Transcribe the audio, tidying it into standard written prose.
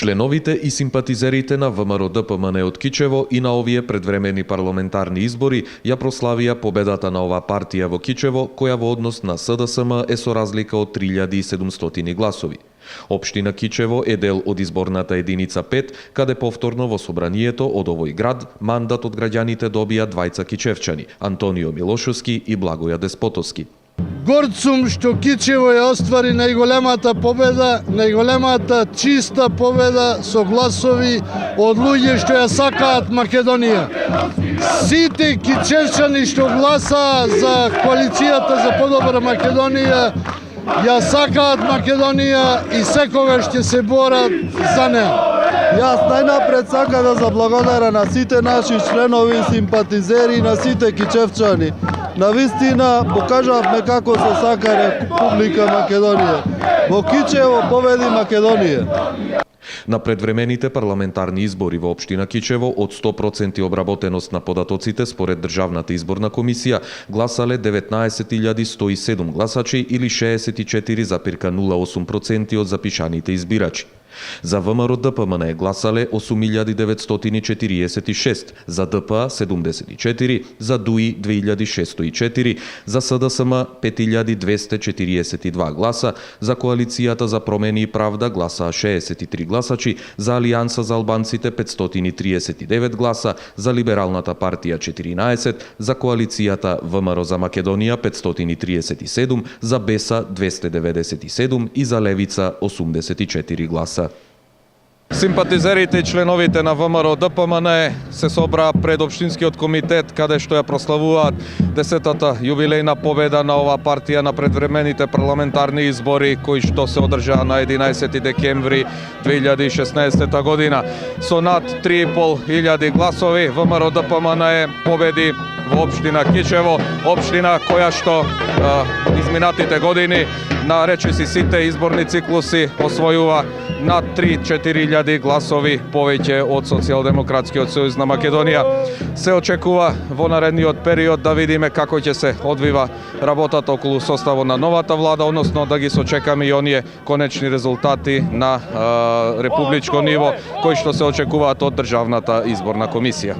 Членовите и симпатизерите на ВМРО-ДПМН од Кичево и на овие предвремени парламентарни избори ја прославија победата на оваа партија во Кичево, која во однос на СДСМ е со разлика од 3700 гласови. Општина Кичево е дел од изборната единица 5, каде повторно во собранието од овој град мандат од граѓаните добија двајца кичевчани, Антонио Милошовски и Благоја Деспотовски. Горд сум што Кичево ја оствари најголемата победа, најголемата чиста победа со гласови од луѓе што ја сакаат Македонија. Сите кичевчани што гласаа за коалицијата за подобра Македонија ја сакаат Македонија и секогаш ќе се борат за неа. Јас најнапред сакам да заблагодарам на сите наши членови и симпатизери, на сите кичевчани. Навистина покажавме како се сака Република Македонија. Во Кичево победи Македонија. На предвремените парламентарни избори во општина Кичево од 100% обработеност на податоците според Државната изборна комисија гласале 19.107 гласачи или 64,08% од запишаните избирачи. За ВМРО-ДПМН гласале 8.946, за ДПА 74, за ДУИ 2.604, за СДСМ 5.242 гласа, за Коалицијата за промени и правда гласаа 63 гласачи, за Алијанса за албанците 539 гласа, за Либералната партија 14, за Коалицијата ВМРО за Македонија 537, за БЕСА 297 и за Левица 84 гласа. Симпатизерите и членовите на ВМРО-ДПМН се собраа пред Општинскиот комитет, каде што ја прославуваат 10-та јубилејна победа на оваа партија на предвремените парламентарни избори, кои што се одржаа на 11 декември 2016 година. Со над 3.500 гласови ВМРО-ДПМН победи во општина Кичево, општина која што изминатите години на речиси сите изборни циклуси освојува над 3-4 гласови повеќе од Социјалдемократскиот сојуз на Македонија. Се очекува во наредниот период да видиме како ќе се одвива работата околу составот на новата влада, односно да ги сочекаме и оние конечни резултати на републичко ниво кои што се очекуваат од Државната изборна комисија.